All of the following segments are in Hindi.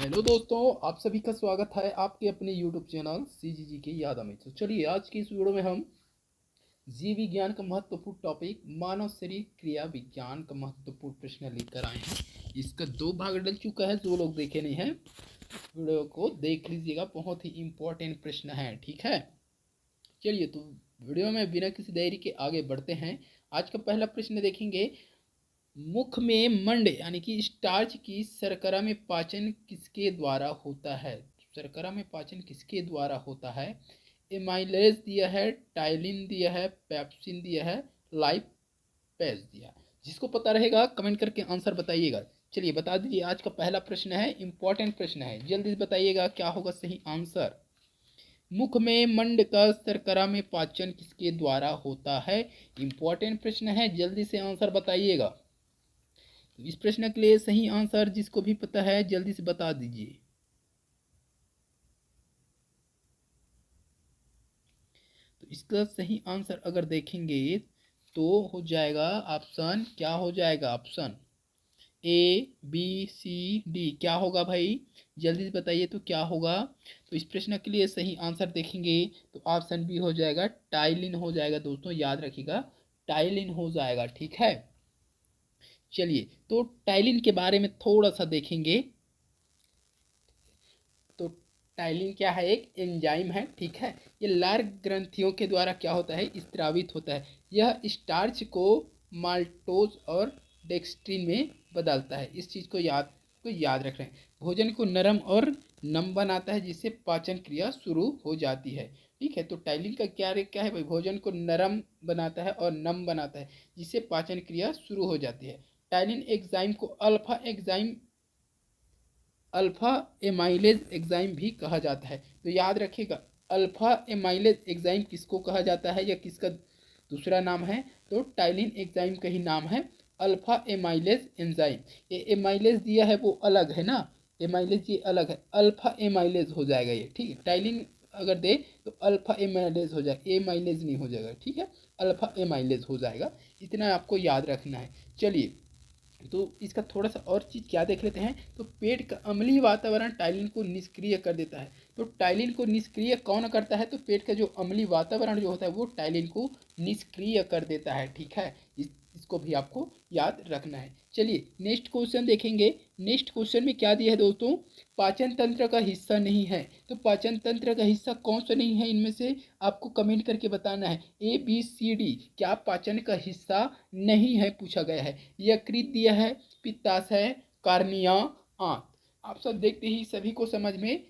हेलो दोस्तों, आप सभी का स्वागत है आपके अपने यूट्यूब चैनल सीजीजी के याद में। तो चलिए आज की इस वीडियो में हम जीव विज्ञान का महत्वपूर्ण टॉपिक मानव शरीर क्रिया विज्ञान का महत्वपूर्ण प्रश्न लेकर आए हैं। इसका 2 भाग डल चुका है, जो लोग देखे नहीं हैं वीडियो को देख लीजिएगा, बहुत ही इम्पोर्टेंट प्रश्न है। ठीक है, चलिए तो वीडियो में बिना किसी देरी के आगे बढ़ते हैं। आज का पहला प्रश्न देखेंगे, मुख में मंड यानी कि स्टार्च की शर्करा में पाचन किसके द्वारा होता है? शर्करा में पाचन किसके द्वारा होता है? एमाइलेज दिया है, टाइलिन दिया है, पेप्सिन दिया है, लाइपेज दिया। जिसको पता रहेगा कमेंट करके आंसर बताइएगा। चलिए बता दीजिए, आज का पहला प्रश्न है, इंपॉर्टेंट प्रश्न है, जल्दी से बताइएगा क्या होगा सही आंसर। मुख में मंड का शर्करा में पाचन किसके द्वारा होता है? इंपॉर्टेंट प्रश्न है, जल्दी से आंसर बताइएगा। इस प्रश्न के लिए सही आंसर जिसको भी पता है जल्दी से बता दीजिए। तो इसका सही आंसर अगर देखेंगे तो हो जाएगा ऑप्शन, क्या हो जाएगा option A B C D. क्या होगा भाई, जल्दी से बताइए तो क्या होगा। तो इस प्रश्न के लिए सही आंसर देखेंगे तो ऑप्शन बी हो जाएगा, टाइलिन हो जाएगा। दोस्तों याद रखिएगा, टाइलिन हो जाएगा। ठीक है, चलिए तो टाइलिन के बारे में थोड़ा सा देखेंगे। तो टाइलिन क्या है? एक एंजाइम है। ठीक है, ये लार ग्रंथियों के द्वारा क्या होता है? स्त्रावित होता है। यह स्टार्च को माल्टोज और डेक्सट्रिन में बदलता है। इस चीज़ को याद रख रहे हैं। भोजन को नरम और नम बनाता है, जिससे पाचन क्रिया शुरू हो जाती है। ठीक है, तो टाइलिन का क्या है भाई? भोजन को नरम बनाता है और नम बनाता है, जिससे पाचन क्रिया शुरू हो जाती है। टाइलिन एंजाइम को अल्फा एमाइलेज एंजाइम भी कहा जाता है। तो याद रखिएगा, अल्फा एमाइलेज एंजाइम किसको कहा जाता है या किसका दूसरा नाम है? तो टाइलिन एंजाइम का ही नाम है अल्फा एमाइलेज एंजाइम। ये एमाइलेज दिया है वो अलग है ना, एमाइलेज ये अलग है, अल्फा एमाइलेज हो जाएगा ये। ठीक है, टाइलिन अगर दे तो अल्फा एमाइलेज हो जाएगा, एमाइलेज नहीं हो जाएगा। ठीक है, अल्फा एमाइलेज हो जाएगा, इतना आपको याद रखना है। चलिए तो इसका थोड़ा सा और चीज़ क्या देख लेते हैं। तो पेट का अम्लीय वातावरण टाइलिन को निष्क्रिय कर देता है। तो टाइलिन को निष्क्रिय कौन करता है? तो पेट का जो अम्लीय वातावरण जो होता है वो टाइलिन को निष्क्रिय कर देता है। ठीक है, इसको भी आपको याद रखना है। चलिए नेक्स्ट क्वेश्चन देखेंगे। नेक्स्ट क्वेश्चन में क्या दिया है दोस्तों? पाचन तंत्र का हिस्सा नहीं है। तो पाचन तंत्र का हिस्सा कौन सा नहीं है? इनमें से आपको कमेंट करके बताना है, ए बी सी डी। क्या पाचन का हिस्सा नहीं है पूछा गया है। यकृत दिया है, पित्ताशय, कार्निया, आंत। आप सब देखते ही सभी को समझ में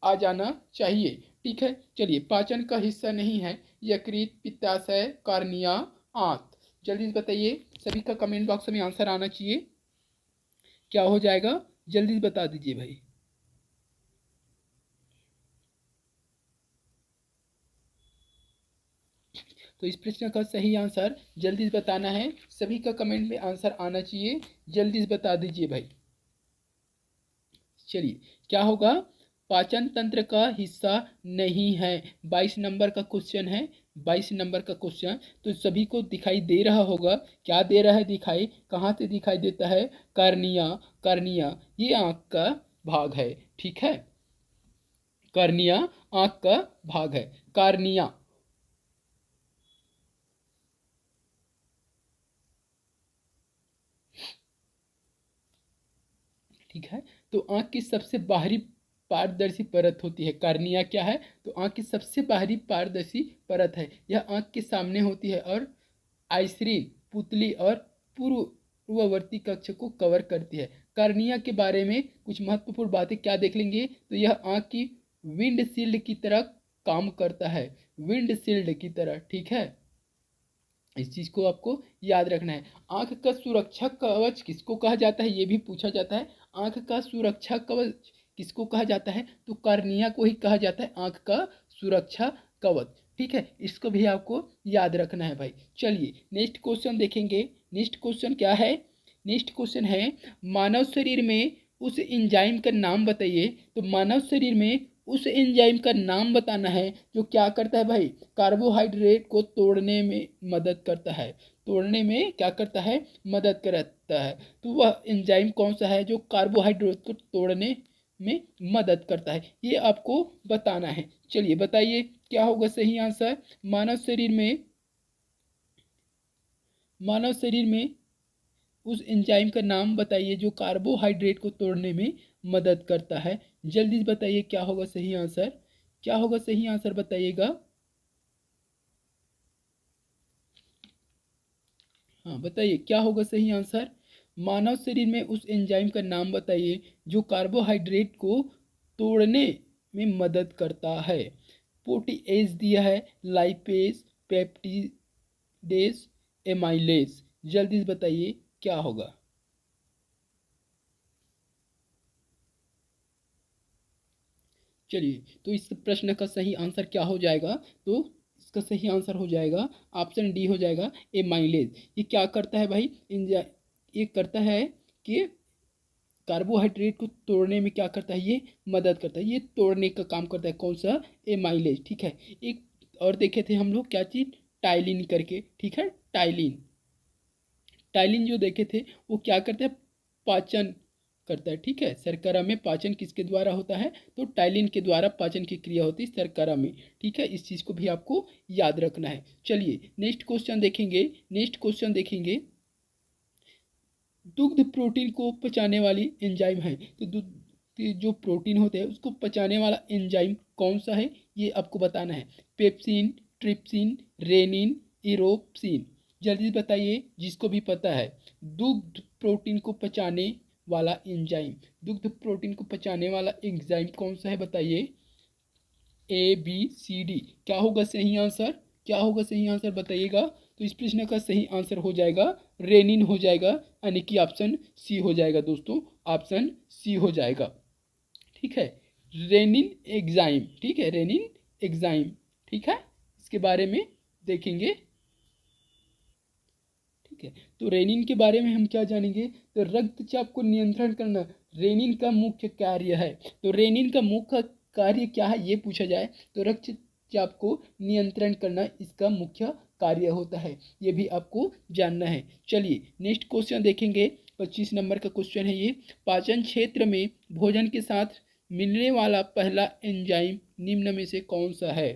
आ जाना चाहिए। ठीक है, चलिए पाचन का हिस्सा नहीं है यकृत, पित्ताशय, कार्निया, आंत। जल्दी से बताइए, सभी का कमेंट बॉक्स में आंसर आना चाहिए। क्या हो जाएगा जल्दी से बता दीजिए भाई। तो इस प्रश्न का सही आंसर जल्दी से बताना है, सभी का कमेंट में आंसर आना चाहिए, जल्दी से बता दीजिए भाई। चलिए क्या होगा? पाचन तंत्र का हिस्सा नहीं है। 22 नंबर का क्वेश्चन है, 22 नंबर का क्वेश्चन। तो सभी को दिखाई दे रहा होगा, क्या दे रहा है दिखाई, कहाँ से दिखाई देता है? कार्निया। कार्निया ये आँख का भाग है। ठीक है, कार्निया आँख का भाग है, कार्निया। ठीक है, तो आँख की सबसे बाहरी पारदर्शी परत होती है कार्निया। क्या है? तो आँख की सबसे बाहरी पारदर्शी परत है। यह आँख के सामने होती है और आइसरीन पुतली और पूर्ववर्ती कक्ष को कवर करती है। कार्निया के बारे में कुछ महत्वपूर्ण बातें क्या देख लेंगे? तो यह आँख की विंडशील्ड की तरह काम करता है, विंडशील्ड की तरह। ठीक है, इस चीज़ को आपको याद रखना है। आँख का सुरक्षा कवच किसको कहा जाता है? ये भी पूछा जाता है। आँख का सुरक्षा कवच किसको कहा जाता है? तो कार्निया को ही कहा जाता है आँख का सुरक्षा कवच। ठीक है, इसको भी आपको याद रखना है भाई। चलिए नेक्स्ट क्वेश्चन देखेंगे। नेक्स्ट क्वेश्चन क्या है? नेक्स्ट क्वेश्चन है, मानव शरीर में उस एंजाइम का नाम बताइए। तो मानव शरीर में उस एंजाइम का नाम बताना है जो क्या करता है भाई? कार्बोहाइड्रेट को तोड़ने में मदद करता है, तोड़ने में क्या करता है? मदद करता है। तो वह एंजाइम कौन सा है जो कार्बोहाइड्रेट को तोड़ने में मदद करता है, ये आपको बताना है। चलिए बताइए क्या होगा सही आंसर। मानव शरीर में उस एंजाइम का नाम बताइए जो कार्बोहाइड्रेट को तोड़ने में मदद करता है। जल्दी से बताइए क्या होगा सही आंसर, क्या होगा सही आंसर बताइएगा। हाँ बताइए क्या होगा सही आंसर। मानव शरीर में उस एंजाइम का नाम बताइए जो कार्बोहाइड्रेट को तोड़ने में मदद करता है। प्रोटीएज दिया है, लाइपेज, पेप्टिडेज, एमाइलेज। जल्दी से बताइए क्या होगा। चलिए तो इस प्रश्न का सही आंसर क्या हो जाएगा, तो इसका सही आंसर हो जाएगा ऑप्शन डी हो जाएगा, एमाइलेज। ये क्या करता है भाई, ये करता है कि कार्बोहाइड्रेट को तोड़ने में क्या करता है, ये मदद करता है, ये तोड़ने का काम करता है। कौन सा, एमाइलेज। ठीक है, एक और देखे थे हम लोग क्या चीज़, टाइलिन करके। ठीक है, टाइलिन, टाइलिन जो देखे थे वो क्या करता है, पाचन करता है। ठीक है, शर्करा में पाचन किसके द्वारा होता है, तो टाइलिन के द्वारा पाचन की क्रिया होती है शर्करा में। ठीक है, इस चीज़ को भी आपको याद रखना है। चलिए नेक्स्ट क्वेश्चन देखेंगे, नेक्स्ट क्वेश्चन देखेंगे। दुग्ध प्रोटीन को पचाने वाली एंजाइम है, तो दूध के जो प्रोटीन होते हैं उसको पचाने वाला एंजाइम कौन सा है, ये आपको बताना है। Pepsin, trypsin, rennin, erepsin. जल्दी बताइए जिसको भी पता है। दुग्ध प्रोटीन को पचाने वाला एंजाइम, दुग्ध प्रोटीन को पचाने वाला एंजाइम कौन सा है बताइए। ABCD। क्या होगा सही आंसर, क्या होगा सही आंसर बताइएगा। तो इस प्रश्न का सही आंसर हो जाएगा रेनिन हो जाएगा, यानी कि ऑप्शन सी हो जाएगा दोस्तों, ऑप्शन सी हो जाएगा। ठीक है, रेनिन एग्जाइम। ठीक है, रेनिन एग्जाइम। ठीक है, इसके बारे में देखेंगे। ठीक है, तो रेनिन के बारे में हम क्या जानेंगे, तो रक्तचाप को नियंत्रण करना रेनिन का मुख्य कार्य है। तो रेनिन का मुख्य कार्य क्या है ये पूछा जाए तो रक्तचाप को नियंत्रण करना इसका मुख्य कार्य होता है, ये भी आपको जानना है। चलिए नेक्स्ट क्वेश्चन देखेंगे, 25 नंबर का क्वेश्चन है ये। पाचन क्षेत्र में भोजन के साथ मिलने वाला पहला एंजाइम निम्न में से कौन सा है।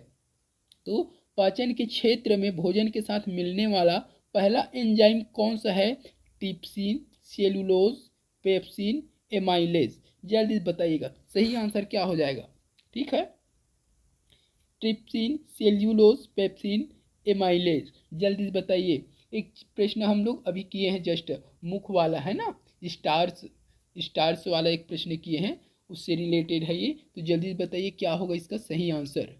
तो पाचन के क्षेत्र में भोजन के साथ मिलने वाला पहला एंजाइम कौन सा है, ट्रिप्सिन, सेलुलोज, पेप्सिन, एमाइलेज। जल्दी बताइएगा सही आंसर क्या हो जाएगा। ठीक है, ट्रिप्सिन, सेल्यूलोज, पेप्सिन, एमाइलेज। जल्दी बताइए। एक प्रश्न हम लोग अभी किए हैं जस्ट, मुख वाला है ना, स्टार्स, स्टार्स वाला एक प्रश्न किए हैं, उससे रिलेटेड है ये। तो जल्दी बताइए क्या होगा इसका सही आंसर।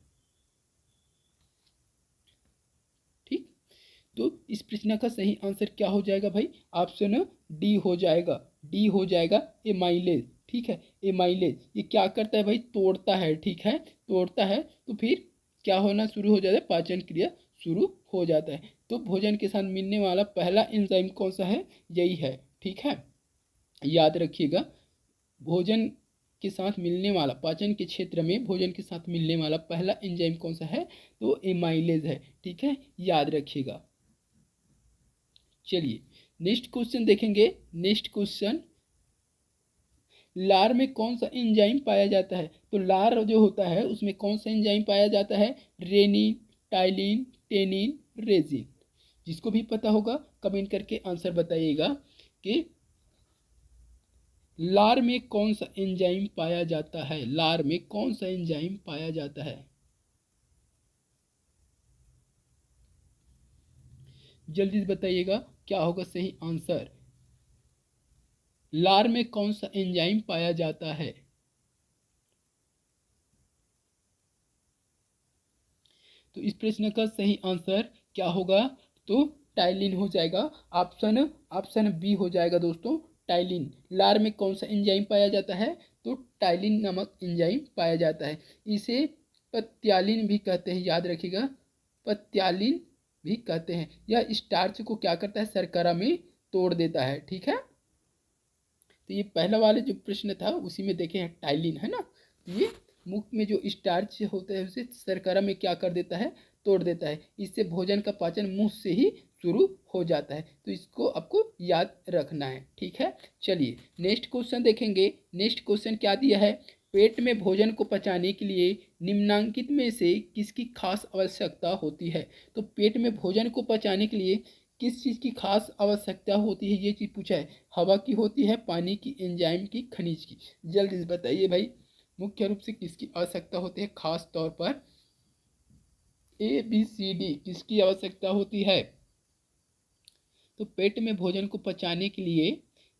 ठीक, तो इस प्रश्न का सही आंसर क्या हो जाएगा भाई, ऑप्शन डी हो जाएगा, डी हो जाएगा, एमाइलेज। ठीक है, एमाइलेज ये क्या करता है भाई, तोड़ता है। ठीक है, तोड़ता है तो फिर क्या होना शुरू हो जाता है, पाचन क्रिया शुरू हो जाता है। तो भोजन के साथ मिलने वाला पहला एंजाइम कौन सा है, यही है। ठीक है, याद रखिएगा, भोजन के साथ मिलने वाला, पाचन के क्षेत्र में भोजन के साथ मिलने वाला पहला एंजाइम कौन सा है, तो एमाइलेज है। ठीक है, याद रखिएगा। चलिए नेक्स्ट क्वेश्चन देखेंगे, नेक्स्ट क्वेश्चन। लार में कौन सा एंजाइम पाया जाता है, तो लार जो होता है उसमें कौन सा एंजाइम पाया जाता है, रेनिन, टाइलिन, टेनिन, रेजिन। जिसको भी पता होगा कमेंट करके आंसर बताइएगा कि लार में कौन सा एंजाइम पाया जाता है, लार में कौन सा एंजाइम पाया जाता है। जल्दी से बताइएगा क्या होगा सही आंसर। लार में कौन सा एंजाइम पाया जाता है। तो इस प्रश्न का सही आंसर क्या होगा, तो टाइलिन हो जाएगा, ऑप्शन ऑप्शन बी हो जाएगा दोस्तों, टाइलिन। लार में कौन सा एंजाइम पाया जाता है, तो टाइलिन नामक एंजाइम पाया जाता है। इसे पत्यालिन भी कहते हैं, याद रखिएगा, पत्यालिन भी कहते हैं। यह स्टार्च को क्या करता है, शर्करा में तोड़ देता है। ठीक है, तो ये पहला वाले जो प्रश्न था उसी में देखे हैं टाइलिन है ना, ये मुख में जो स्टार्च होता है उसे शर्करा में क्या कर देता है, तोड़ देता है। इससे भोजन का पाचन मुंह से ही शुरू हो जाता है, तो इसको आपको याद रखना है। ठीक है, चलिए नेक्स्ट क्वेश्चन देखेंगे, नेक्स्ट क्वेश्चन क्या दिया है, पेट में भोजन को पचाने के लिए निम्नांकित में से किसकी खास आवश्यकता होती है। तो पेट में भोजन को पचाने के लिए किस चीज़ की खास आवश्यकता होती है, ये चीज़ पूछा है। हवा की होती है, पानी की, एंजाइम की, खनिज की। जल्दी से बताइए भाई, मुख्य रूप से किसकी आवश्यकता होती है खास तौर पर। ABCD किसकी आवश्यकता होती है। तो पेट में भोजन को पचाने के लिए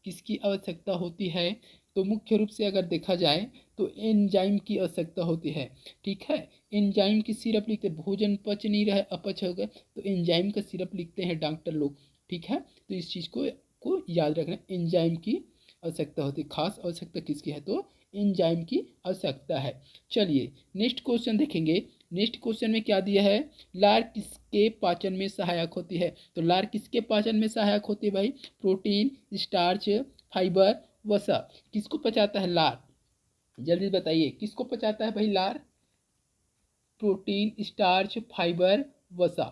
किसकी आवश्यकता होती है। तो मुख्य रूप से अगर देखा जाए तो एंजाइम की आवश्यकता होती है। ठीक है, एंजाइम की सिरप लिखते, भोजन पच नहीं रहा है, अपच हो गया, तो एंजाइम का सिरप लिखते हैं डॉक्टर लोग। ठीक है, तो इस चीज़ को याद रखना, एंजाइम की आवश्यकता होती है। खास आवश्यकता किसकी है, तो एंजाइम की आवश्यकता है। चलिए नेक्स्ट क्वेश्चन देखेंगे। नेक्स्ट क्वेश्चन में क्या दिया है, लार किसके पाचन में सहायक होती है। तो लार किसके पाचन में सहायक होती है भाई, प्रोटीन, स्टार्च, फाइबर, वसा। किसको पचाता है लार, जल्दी बताइए किसको पचाता है भाई लार। प्रोटीन, स्टार्च, फाइबर, वसा।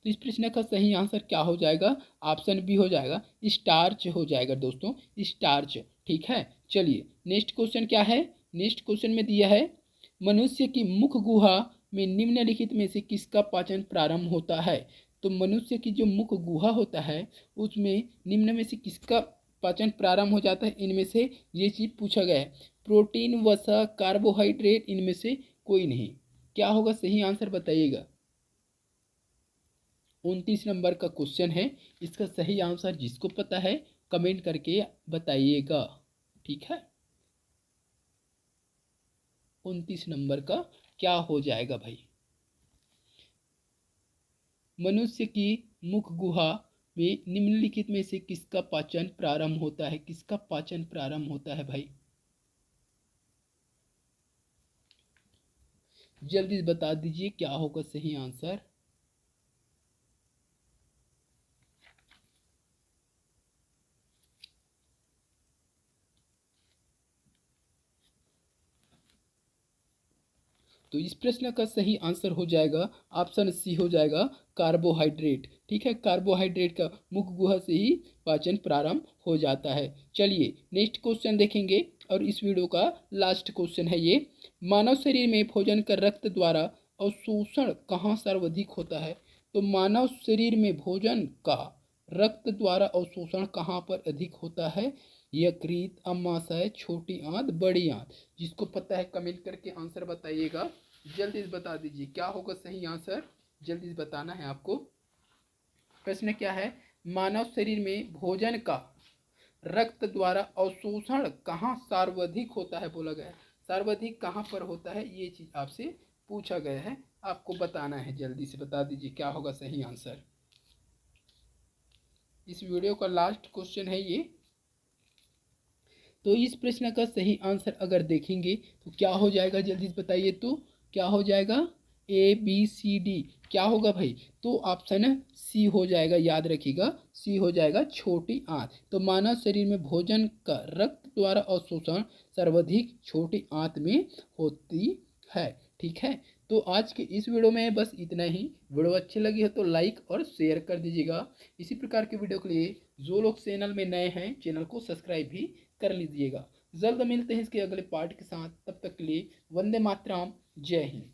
तो इस प्रश्न का सही आंसर क्या हो जाएगा, ऑप्शन बी हो जाएगा, स्टार्च हो जाएगा दोस्तों, स्टार्च। ठीक है, चलिए नेक्स्ट क्वेश्चन क्या है। नेक्स्ट क्वेश्चन में दिया है, मनुष्य की मुख गुहा में निम्नलिखित में से किसका पाचन प्रारंभ होता है। तो मनुष्य की जो मुख गुहा होता है उसमें निम्न में से किसका पाचन प्रारंभ हो जाता है, इनमें से ये चीज़ पूछा गया है। प्रोटीन, वसा, कार्बोहाइड्रेट, इनमें से कोई नहीं। क्या होगा सही आंसर बताइएगा। 29 नंबर का क्वेश्चन है, इसका सही आंसर जिसको पता है कमेंट करके बताइएगा। ठीक है, 29 नंबर का क्या हो जाएगा भाई। मनुष्य की मुख गुहा में निम्नलिखित में से किसका पाचन प्रारंभ होता है, किसका पाचन प्रारंभ होता है भाई, जल्दी बता दीजिए क्या होगा सही आंसर। तो इस प्रश्न का सही आंसर हो जाएगा ऑप्शन सी हो जाएगा, कार्बोहाइड्रेट। ठीक है, कार्बोहाइड्रेट का मुख गुहा से ही पाचन प्रारंभ हो जाता है। चलिए नेक्स्ट क्वेश्चन देखेंगे और इस वीडियो का लास्ट क्वेश्चन है ये, मानव शरीर में भोजन का रक्त द्वारा अवशोषण कहाँ सर्वाधिक होता है। तो मानव शरीर में भोजन का रक्त द्वारा अवशोषण कहाँ पर अधिक होता है, यकृत, अमाशय, छोटी आंत, बड़ी आंत। जिसको पता है कमेंट करके आंसर बताइएगा। जल्दी से बता दीजिए क्या होगा सही आंसर, जल्दी से बताना है आपको। प्रश्न क्या है, मानव शरीर में भोजन का रक्त द्वारा अवशोषण कहाँ सर्वाधिक होता है बोला गया है, सर्वाधिक कहाँ पर होता है ये चीज़ आपसे पूछा गया है, आपको बताना है। जल्दी से बता दीजिए क्या होगा सही आंसर। इस वीडियो का लास्ट क्वेश्चन है ये। तो इस प्रश्न का सही आंसर अगर देखेंगे तो क्या हो जाएगा, जल्दी से बताइए तो क्या हो जाएगा, ABCD क्या होगा भाई, तो ऑप्शन सी हो जाएगा, याद रखिएगा सी हो जाएगा, छोटी आंत। तो मानव शरीर में भोजन का रक्त द्वारा अवशोषण सर्वाधिक छोटी आंत में होती है। ठीक है, तो आज के इस वीडियो में बस इतना ही। वीडियो अच्छी लगी है तो लाइक और शेयर कर दीजिएगा। इसी प्रकार के वीडियो के लिए जो लोग चैनल में नए हैं चैनल को सब्सक्राइब भी कर लीजिएगा। जल्द मिलते हैं इसके अगले पार्ट के साथ, तब तक के लिए वंदे मातरम, जय हिंद।